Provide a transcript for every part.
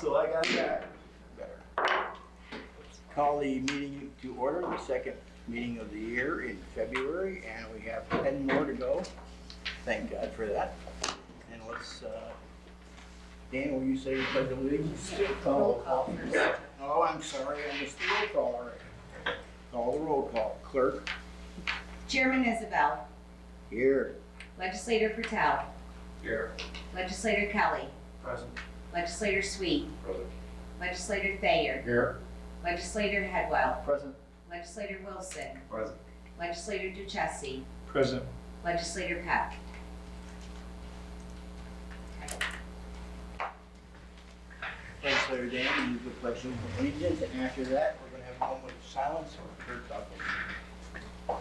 So I got that. Call the meeting to order, the second meeting of the year in February, and we have 10 more to go. Thank God for that. And let's, Dan, will you say the pledge of allegiance? Roll call first. Oh, I'm sorry, I missed the roll call already. Call the roll call. Clerk? Chairman Isabel. Here. Legislator Patel. Here. Legislator Kelly. Present. Legislator Sweet. Present. Legislator Thayer. Here. Legislator Headwell. Present. Legislator Wilson. Present. Legislator Duchessis. Present. Legislator Peck. Legislator Dan, you the pledge of allegiance, and after that, we're going to have a moment of silence for Kurt Buckley.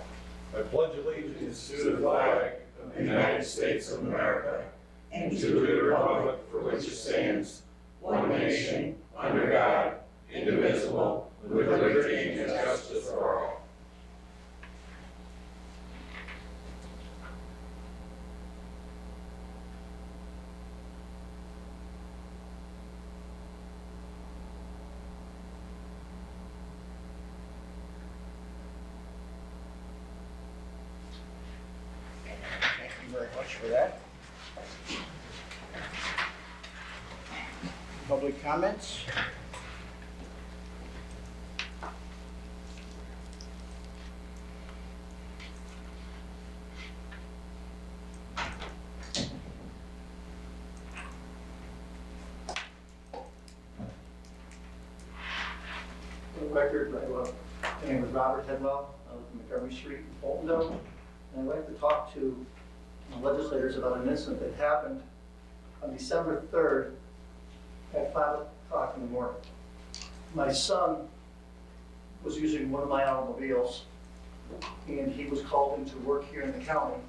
I pledge allegiance to the flag of the United States of America and to the republic for which it stands, one nation, under God, indivisible, with liberty and justice for all. Thank you very much for that. Public comments? For the record, my name is Robert Headwell. I live in Montgomery Street in Fultondale. And I'd like to talk to legislators about an incident that happened on December 3rd at 5 o'clock in the morning. My son was using one of my automobiles, and he was called into work here in the county.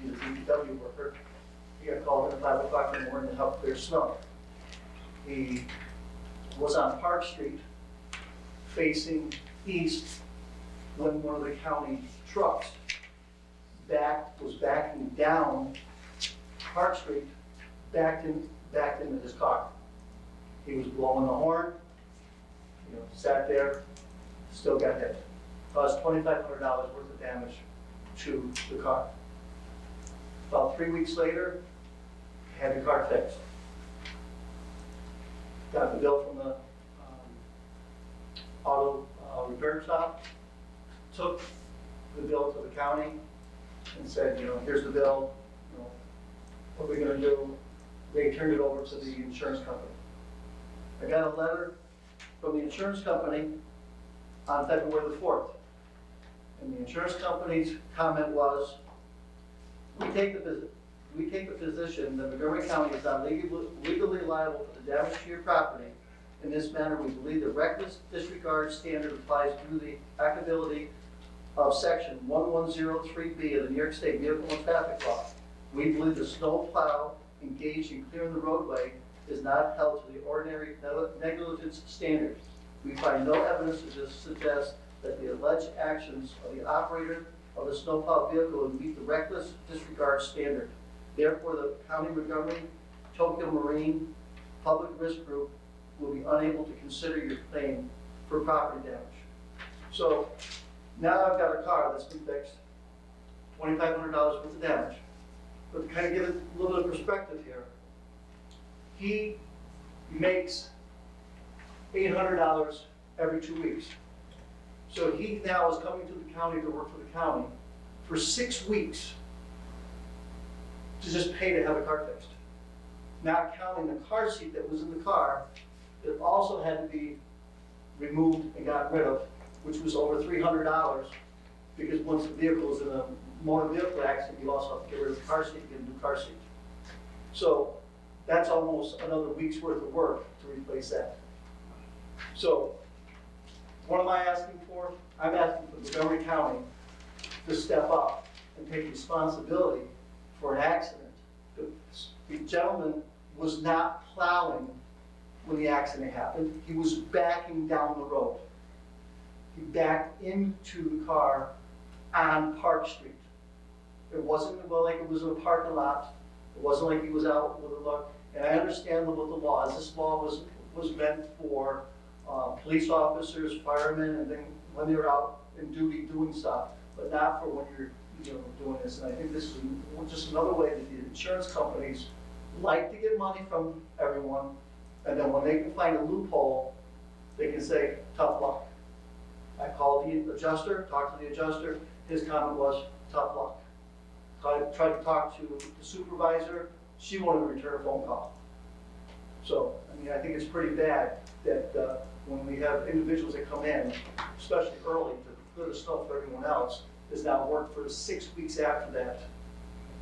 He's a DPW worker. He got called in at 5 o'clock in the morning to help clear snow. He was on Park Street facing east when one of the county trucks was backing down Park Street, backed into his car. He was blowing the horn, sat there, still got hit. Caused $2,500 worth of damage to the car. About 3 weeks later, had the car fixed. Got the bill from the auto repair shop, took the bill to the county and said, here's the bill, what are we gonna do? They turned it over to the insurance company. I got a letter from the insurance company on February the 4th. And the insurance company's comment was, we take the position that Montgomery County is not legally liable for the damage to your property. In this manner, we believe the reckless disregard standard applies through the applicability of section 1103B of the New York State Vehicle and Traffic Law. We believe the snow plow engaged in clearing the roadway is not held to the ordinary negligence standard. We find no evidence to suggest that the alleged actions of the operator of the snowplow vehicle would meet the reckless disregard standard. Therefore, the County of Montgomery, Tokyo Marine Public Risk Group will be unable to consider your claim for property damage. So now I've got a car that's been fixed, $2,500 worth of damage. But to kind of give it a little bit of perspective here, he makes $800 every 2 weeks. So he now is coming to the county to work for the county for 6 weeks to just pay to have a car fixed. Not counting the car seat that was in the car, that also had to be removed and got rid of, which was over $300, because once the vehicle is in a motor vehicle accident, you also have to get rid of the car seat and get a new car seat. So that's almost another week's worth of work to replace that. So what am I asking for? I'm asking for Montgomery County to step up and take responsibility for an accident. The gentleman was not plowing when the accident happened. He was backing down the road. He backed into the car on Park Street. It wasn't like it was in a parking lot. It wasn't like he was out with a look. And I understand what the law is. This law was meant for police officers, firemen, and then when they're out in duty doing stuff, but not for when you're, doing this. And I think this is just another way that the insurance companies like to get money from everyone, and then when they can find a loophole, they can say, tough luck. I called the adjuster, talked to the adjuster, his comment was, tough luck. Tried to talk to the supervisor, she won't even return a phone call. So, I mean, I think it's pretty bad that when we have individuals that come in, especially early, to clear the snow for everyone else, is now work for 6 weeks after that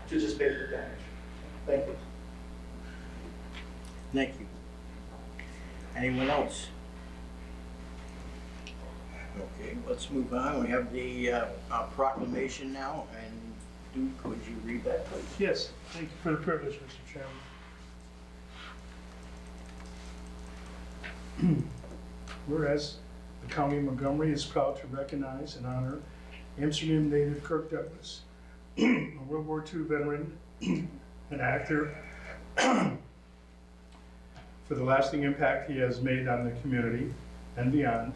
to just pay for the damage. Thank you. Thank you. Anyone else? Okay, let's move on. We have the proclamation now, and Duke, could you read that, please? Yes, thank you for the privilege, Mr. Chairman. Whereas the County of Montgomery is proud to recognize and honor Amsterdam native Kirk Douglas, a World War II veteran and actor, for the lasting impact he has made on the community and beyond.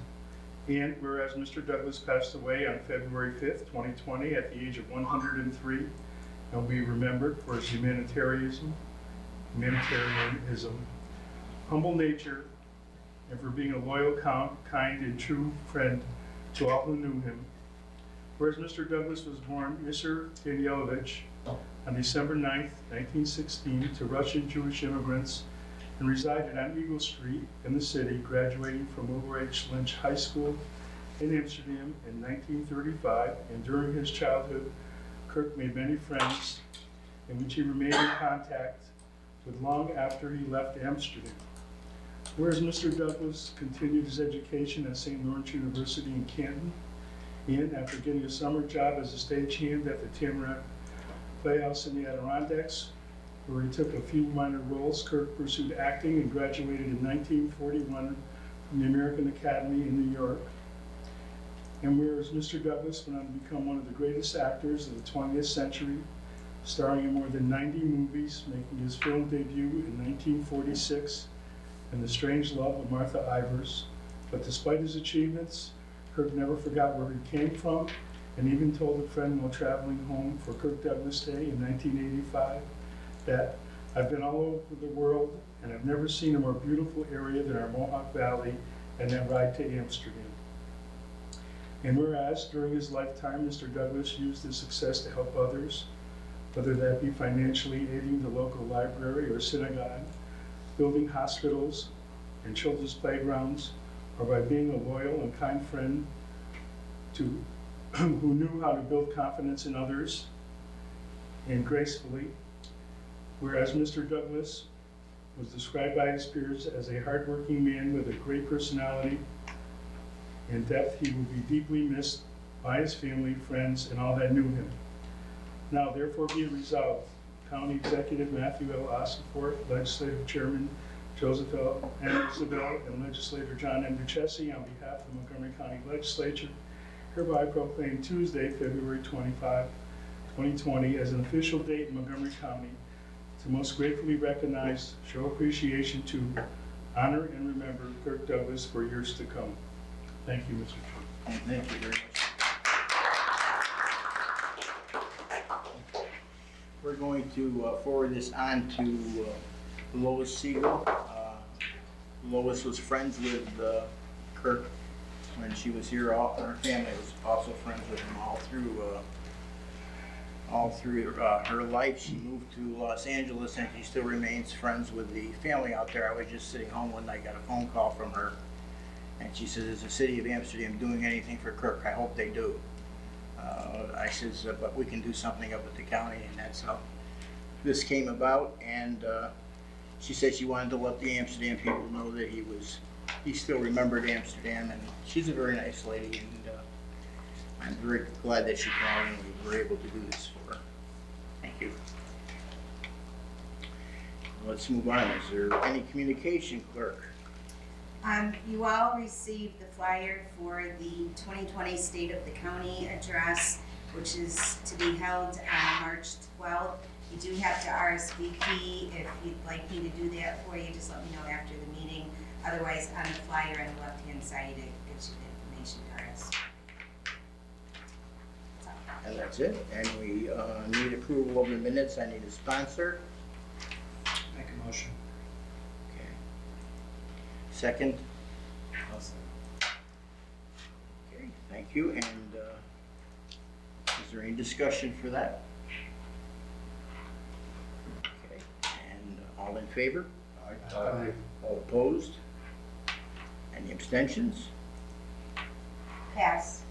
And whereas Mr. Douglas passed away on February 5th, 2020 at the age of 103, and will be remembered for his humanitarianism, humble nature, and for being a loyal, kind, and true friend to all who knew him. Whereas Mr. Douglas was born Isser Danielevich on December 9th, 1916 to Russian Jewish immigrants, and resided on Eagle Street in the city, graduating from Wilbur H. Lynch High School in Amsterdam in 1935. And during his childhood, Kirk made many friends in which he remained in contact with long after he left Amsterdam. Whereas Mr. Douglas continued his education at St. Lawrence University in Canton, and after getting a summer job as a stagehand at the Tamarack Playhouse in the Adirondacks, where he took a few minor roles, Kirk pursued acting and graduated in 1941 from the American Academy in New York. And whereas Mr. Douglas went on to become one of the greatest actors of the 20th century, starring in more than 90 movies, making his film debut in 1946 in The Strange Love of Martha Ivers. But despite his achievements, Kirk never forgot where he came from, and even told a friend while traveling home for Kirk Douglas Day in 1985, that I've been all over the world and I've never seen a more beautiful area than our Mohawk Valley and that ride to Amsterdam. And whereas during his lifetime, Mr. Douglas used his success to help others, whether that be financially aiding the local library or synagogue, building hospitals and children's playgrounds, or by being a loyal and kind friend to who knew how to build confidence in others and gracefully. Whereas Mr. Douglas was described by his peers as a hardworking man with a great personality and depth, he will be deeply missed by his family, friends, and all that knew him. Now therefore be it resolved, County Executive Matthew L. Ossenfort, Legislative Chairman Joseph L. Isabel, and Legislator John M. Duchessis, on behalf of the Montgomery County Legislature, hereby proclaim Tuesday, February 25, 2020 as an official date in Montgomery County to most gratefully recognize, show appreciation to, honor, and remember Kirk Douglas for years to come. Thank you, Mr. Chairman. Thank you very much. We're going to forward this on to Lois Siegel. Lois was friends with Kirk when she was here. Her family was also friends with him all through her life. She moved to Los Angeles and she still remains friends with the family out there. I was just sitting home one night, got a phone call from her, and she says, "Is the city of Amsterdam doing anything for Kirk? I hope they do." I says, "But we can do something up at the county," and that's how this came about. And she said she wanted to let the Amsterdam people know that he still remembered Amsterdam, and she's a very nice lady, and I'm very glad that she called and we were able to do this for her. Thank you. Let's move on. Is there any communication, clerk? You all received the flyer for the 2020 State of the County address, which is to be held on March 12th. You do have to RSVP. If you'd like me to do that for you, just let me know after the meeting. Otherwise, on the flyer on the left-hand side, it gives you the information to RS. And that's it. And we need approval of the minutes. I need a sponsor. Make a motion. Okay. Second? Okay, thank you. And is there any discussion for that? Okay, and all in favor? Aye. All opposed? Any abstentions? Pass.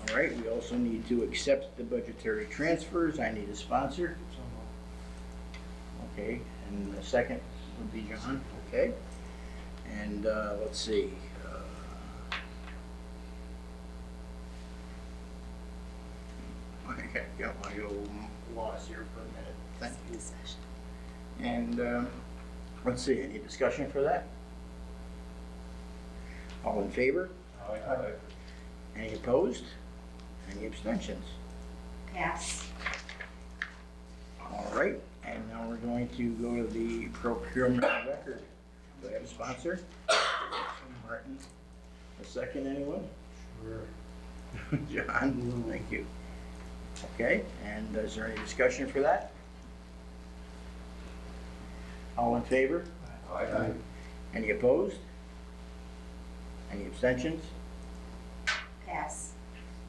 All right, we also need to accept the budgetary transfers. I need a sponsor. So moved. Okay, and the second would be John, okay? And let's see. I got my old loss here for a minute. Thank you. And let's see, any discussion for that? All in favor? Aye. Any opposed? Any abstentions? Pass. All right, and now we're going to go to the procurement record. Do I have a sponsor? Martin. A second, anyone? Sure. John, thank you. Okay, and is there any discussion for that? All in favor? Aye. Any opposed? Any abstentions? Pass.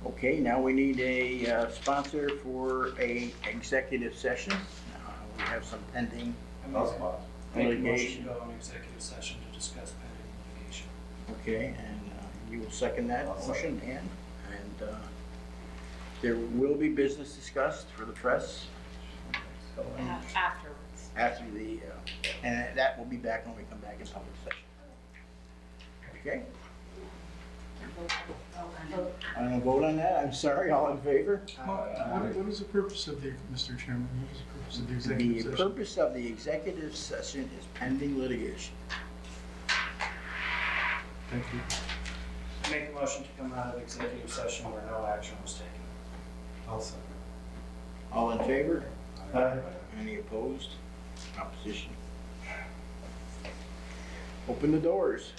Okay, now we need a sponsor for a executive session. We have some pending Make a motion litigation. to go in executive session to discuss pending litigation. Okay, and you will second that I'll motion, Ann? And there will be business discussed for the press. So, Afterwards. after the, and that will be back when we come back in public session. Okay? I don't vote on that, I'm sorry, all in favor? What is the purpose of the, Mr. Chairman, what is the purpose of the executive The session? purpose of the executive session is pending litigation. Thank you. Make a motion to come out of executive session where no action was taken. I'll second. All in favor? Aye. Any opposed? Opposition? Open the doors.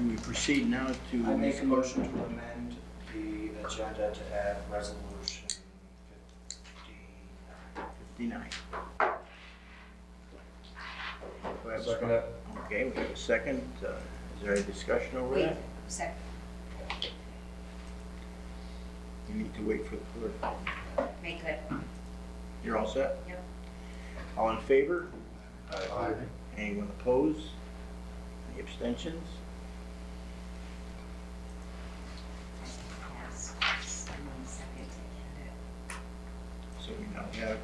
We proceed now to. I make a motion to amend the agenda to add resolution 59. Do I have a Second it. Okay, we have a second. Is there any discussion over Wait, that? second. You need to wait for the clerk. Make it. You're all set? Yep. All in favor? Aye. Anyone opposed? Any abstentions? Pass. Someone second to add So we now have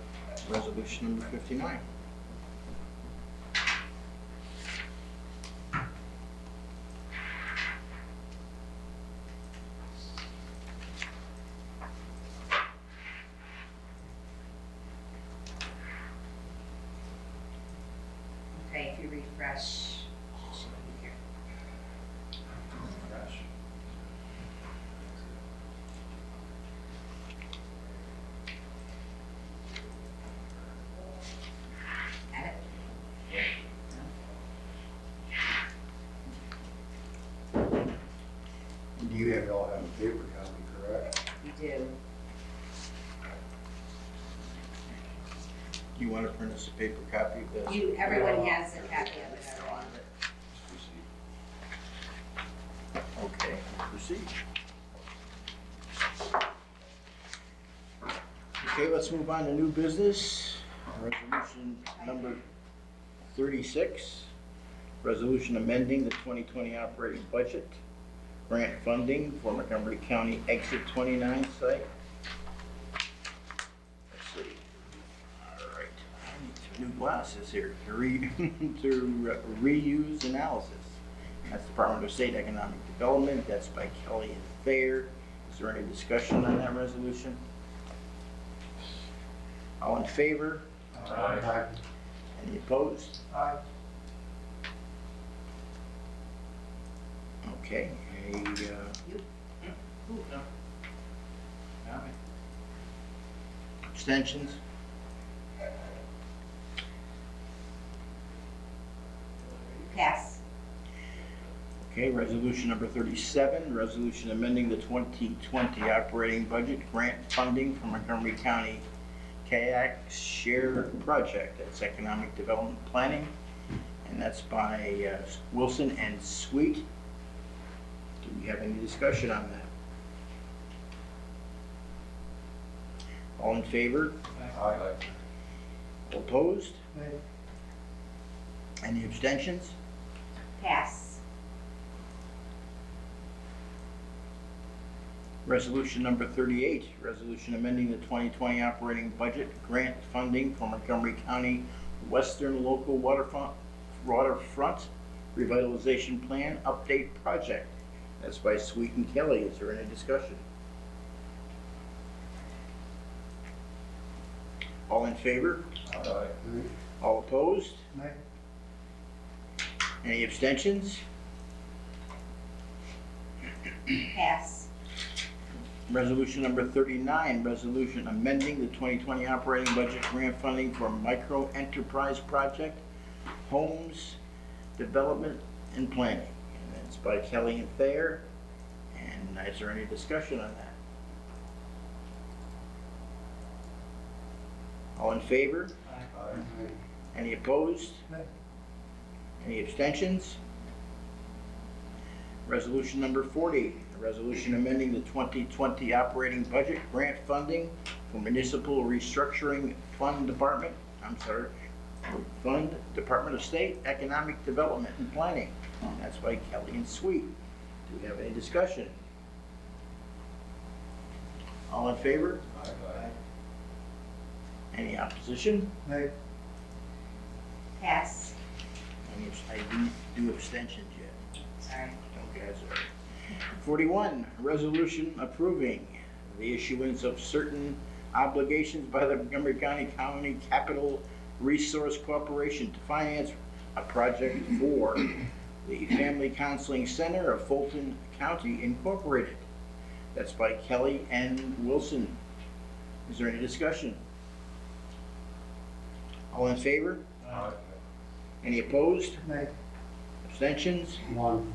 resolution number 59. it. Okay, if you refresh, it should be here. Fresh. Add it. Do you have, all have a paper copy, correct? You do. do you want to print us a paper copy of this? Everyone has a copy of it already. Okay, proceed. Okay, let's move on to new business. Resolution number 36. Resolution amending the 2020 operating budget. Grant funding for Montgomery County Exit 29 site. Let's see. All right, I need some new glasses here to reuse analysis. That's Department of State Economic Development. That's by Kelly and Thayer. Is there any discussion on that resolution? All in favor? Aye. Any opposed? Aye. Okay, abstentions? Pass. Okay, resolution number 37, resolution amending the 2020 operating budget grant funding for Montgomery County Kayak Share Project. That's Economic Development Planning, and that's by Wilson and Sweet. Do we have any discussion on that? All in favor? Aye. All opposed? Nay. Any abstentions? Pass. Resolution number 38, resolution amending the 2020 operating budget grant funding for Montgomery County Western Local Waterfront Revitalization Plan Update Project. That's by Sweet and Kelly. Is there any discussion? All in favor? Aye. All opposed? Nay. Any abstentions? Pass. Resolution number 39, resolution amending the 2020 operating budget grant funding for micro enterprise project, homes, development, and planning. And that's by Kelly and Thayer. And is there any discussion on that? All in favor? Aye. Any opposed? Nay. Any abstentions? Resolution number 40, a resolution amending the 2020 operating budget grant funding for municipal restructuring fund department, Fund Department of State Economic Development and Planning. And that's by Kelly and Sweet. Do we have any discussion? All in favor? Aye. Any opposition? Nay. Pass. I didn't do abstentions yet. Sorry. Okay, sorry. 41, resolution approving the issuance of certain obligations by the Montgomery County Capital Resource Corporation to finance a project for the Family Counseling Center of Fulton County Incorporated. That's by Kelly and Wilson. Is there any discussion? All in favor? Aye. Any opposed? Nay. Abstentions? One.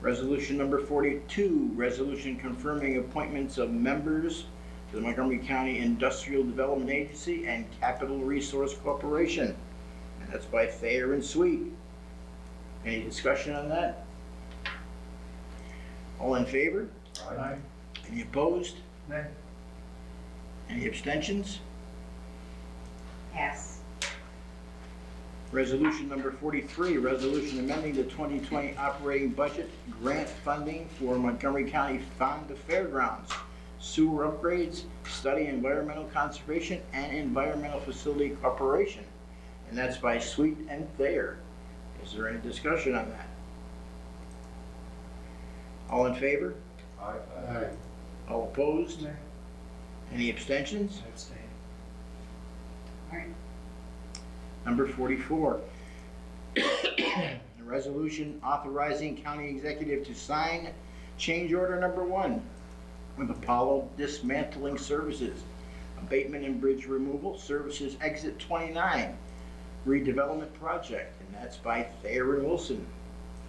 Resolution number 42, resolution confirming appointments of members to the Montgomery County Industrial Development Agency and Capital Resource Corporation. And that's by Thayer and Sweet. Any discussion on that? All in favor? Aye. Any opposed? Nay. Any abstentions? Pass. Resolution number 43, resolution amending the 2020 operating budget grant funding for Montgomery County Fonda Fairgrounds, sewer upgrades, study environmental conservation, and environmental facility corporation. And that's by Sweet and Thayer. Is there any discussion on that? All in favor? Aye. All opposed? Nay. Any abstentions? Abstain. All right. Number 44, a resolution authorizing county executive to sign change order number 1 with Apollo Dismantling Services, abatement and bridge removal services exit 29, redevelopment project, and that's by Thayer and Wilson.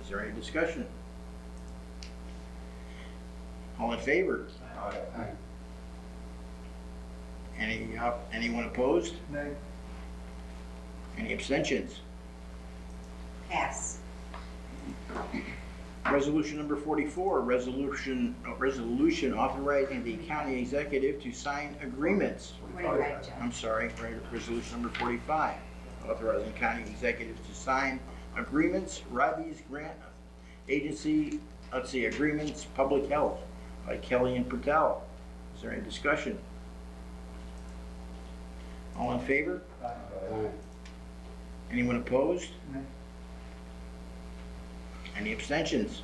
Is there any discussion? All in favor? Aye. Anyone opposed? Nay. Any abstentions? Pass. Resolution number 44, resolution authorizing the county executive to sign agreements. 45, John. I'm sorry, resolution number 45, authorizing county executives to sign agreements, Rabies Grant Agency, agreements, public health, by Kelly and Patel. Is there any discussion? All in favor? Aye. Anyone opposed? Nay. Any abstentions?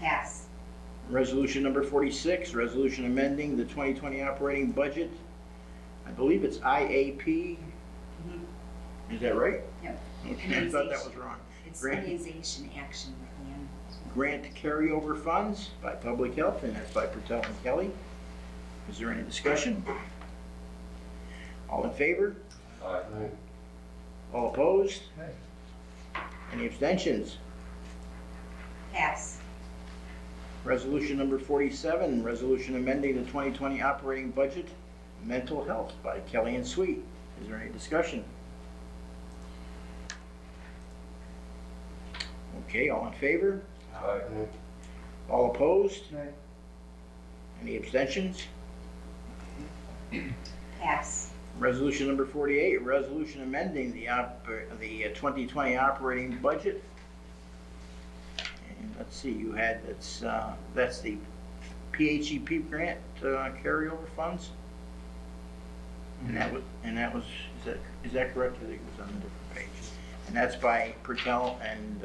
Pass. Resolution number 46, resolution amending the 2020 operating budget. I believe it's IAP. Is that right? Yep. Okay, I thought that was wrong. It's Grant. Immunization Action Plan. Grant carryover funds by Public Health, and that's by Patel and Kelly. Is there any discussion? All in favor? Aye. All opposed? Any abstentions? Pass. Resolution number 47, resolution amending the 2020 operating budget, mental health by Kelly and Sweet. Is there any discussion? Okay, all in favor? Aye. All opposed? Any abstentions? Pass. Resolution number 48, resolution amending the 2020 operating budget. And let's see, you had, that's the PHEP grant carryover funds? And that was, is that correct? I think it was on a different page. And that's by Patel and,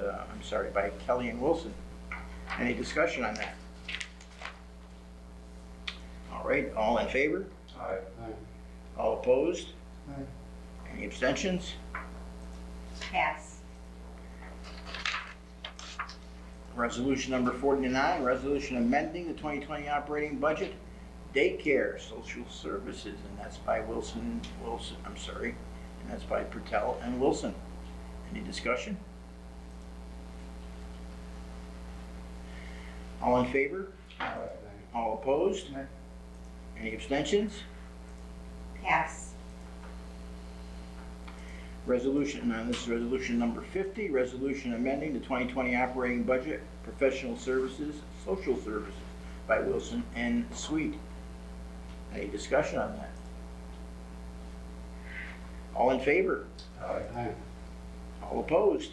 by Kelly and Wilson. Any discussion on that? All right, all in favor? Aye. All opposed? Any abstentions? Pass. Resolution number 49, resolution amending the 2020 operating budget, daycare social services, and that's by and that's by Patel and Wilson. Any discussion? All in favor? All opposed? Any abstentions? Pass. Resolution, this is resolution number 50, resolution amending the 2020 operating budget, professional services, social services by Wilson and Sweet. Any discussion on that? All in favor? Aye. All opposed?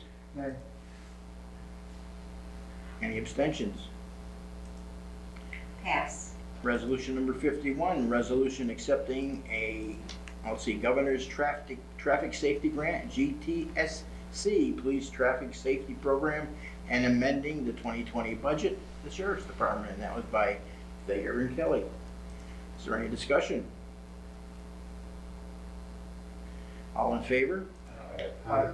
Any abstentions? Pass. Resolution number 51, resolution accepting a, Governor's Traffic Safety Grant, GTSC, Police Traffic Safety Program, and amending the 2020 budget, the Sheriff's Department, and that was by Thayer and Kelly. Is there any discussion? All in favor? Aye.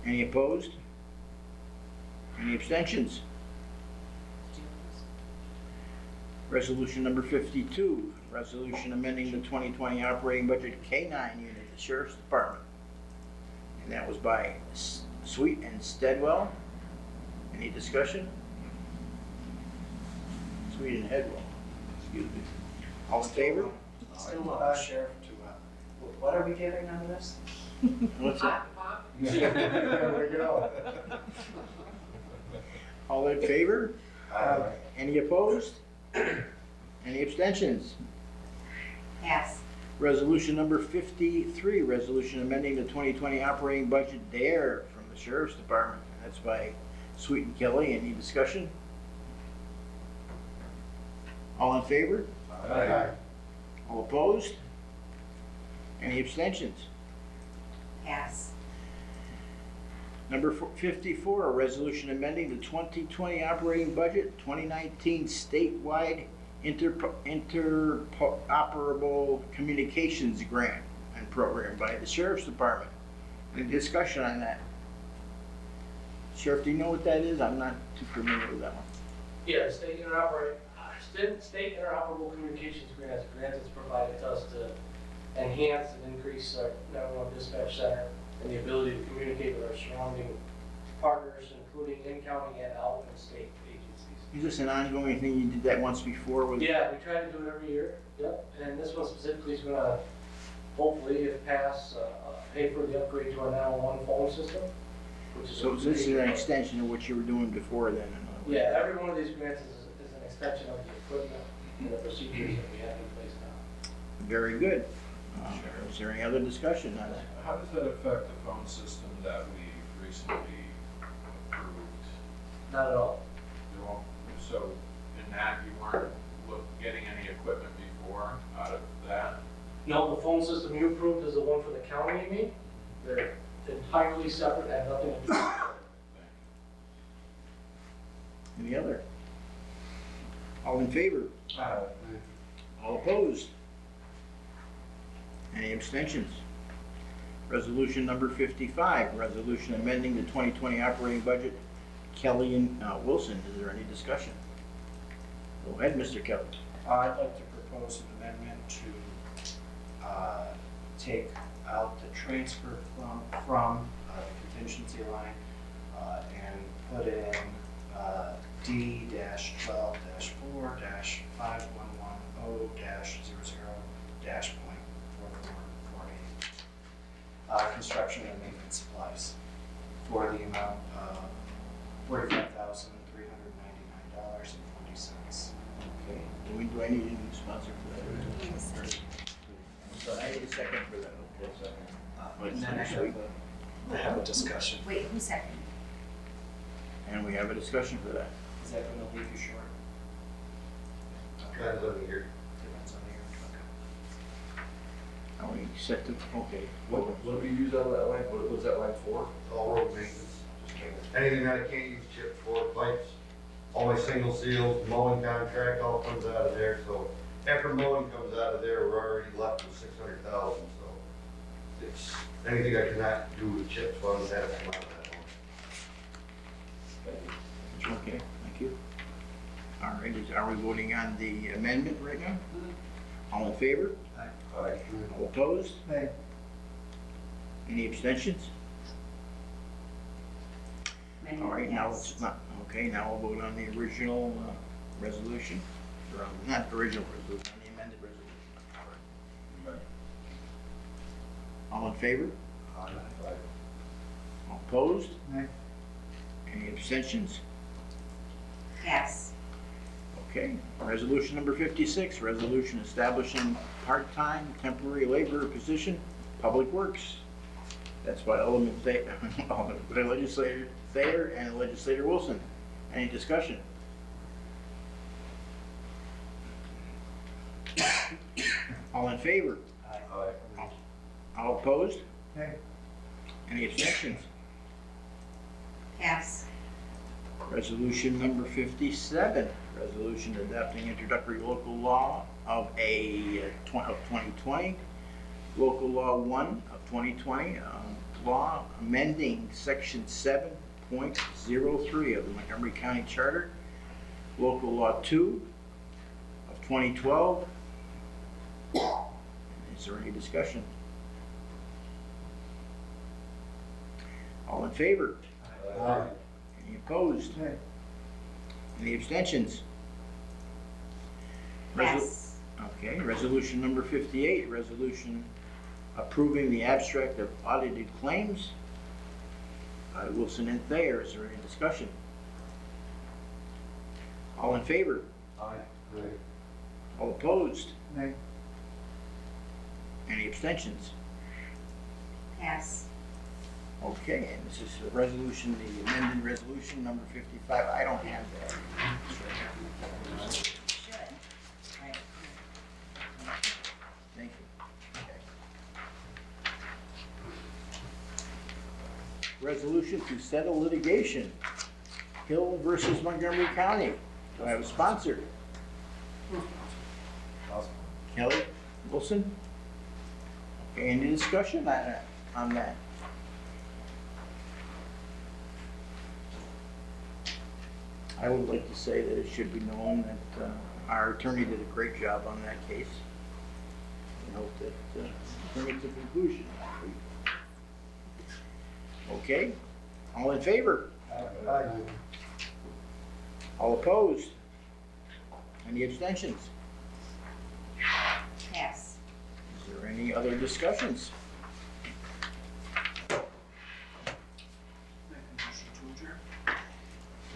Any opposed? Any abstentions? Resolution number 52, resolution amending the 2020 operating budget K-9 unit, the Sheriff's Department. And that was by Sweet and Steadwell. Any discussion? Sweet and Headwell, excuse me. All in favor? Still Sheriff to, what are we giving on this? What's that? There we go. All in favor? Aye. Any opposed? Any abstentions? Pass. Resolution number 53, resolution amending the 2020 operating budget DARE from the Sheriff's Department. And that's by Sweet and Kelly. Any discussion? All in favor? Aye. All opposed? Any abstentions? Pass. Number 54, a resolution amending the 2020 operating budget, 2019 statewide interoperable communications grant and program by the Sheriff's Department. Any discussion on that? Sheriff, do you know what that is? I'm not too familiar with that one. Yeah, state interoperable communications grant is a grant that's provided to us to enhance and increase our 911 dispatch center and the ability to communicate with our surrounding partners, including in-county and out and state agencies. Is this an ongoing thing? You did that once before with? Yeah, we try to do it every year, yep, and this one specifically is gonna, hopefully, if passed, pay for the upgrade to our 911 phone system, which is. So this is an extension of what you were doing before then? in other words. Yeah, every one of these grants is an extension of the equipment and the procedures that we have in place now. Very good. Is there any other discussion on that? How does that affect the phone system that we recently approved? Not at all. No? So in that, you weren't getting any equipment before out of that? No, the phone system you approved is the one for the county, you mean? They're entirely separate, have nothing to do with each other. Any other? All in favor? All opposed? Any abstentions? Resolution number 55, resolution amending the 2020 operating budget. Kelly and Wilson, is there any discussion? Go ahead, Mr. Kelly. I'd like to propose an amendment to take out the transfer from the contingency line and put in D-12-4-5110-00-.4448. Construction and maintenance supplies for the amount of $45,399.20. Okay, do I need any sponsor for that? So I need a second for that, okay? And then I have a discussion. Wait, who's second? And we have a discussion for that. Is that going to leave you short? Depends on the year. Depends on the year. Okay. Are we set to, okay. What do we use on that line? What was that line for? All road maintenance, just anything that I can't use chip for, pipes, all my single seals, mowing contract, all comes out of there, so after mowing comes out of there, we're already left with 600,000, so it's, anything I cannot do with chip funds, that come out of that one. Okay, thank you. All right, are we voting on the amendment right now? All in favor? Aye. All opposed? Nay. Any abstentions? Many All right, now yes. it's not, okay, now we'll vote on the original resolution, or not original resolution, on the amended resolution. All in favor? All opposed? Nay. Any abstentions? Yes. Okay, resolution number 56, resolution establishing part-time temporary labor position, Public Works. That's by Alderman Legislator Thayer and Legislator Wilson. Any discussion? All in favor? All opposed? Nay. Any abstentions? Yes. Resolution number 57, resolution adopting introductory local law of 2020, local law 1 of 2020, law amending section 7.03 of the Montgomery County Charter, local law 2 of 2012. Is there any discussion? All in favor? Any opposed? Nay. Any abstentions? Yes. Okay, resolution number 58, resolution approving the abstract of audited claims. Wilson and Thayer, is there any discussion? All in favor? All opposed? Nay. Any abstentions? Yes. Okay, and this is the resolution, the amended resolution number 55. I don't have that. Should. Right. Thank you. Okay. Resolution to settle litigation, Hill versus Montgomery County. Do I have a sponsor? Kelly Wilson? Okay, any discussion on that? I would like to say that it should be known that our attorney did a great job on that case. We hope that bring it to conclusion. Okay, all in favor? Aye. All opposed? Any abstentions? Yes. Is there any other discussions?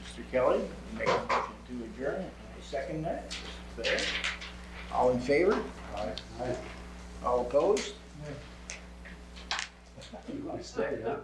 Mr. Kelly, you make a motion to adjourn. I second that. Mr. Thayer. All in favor? All opposed? Nay. You want to stay, huh?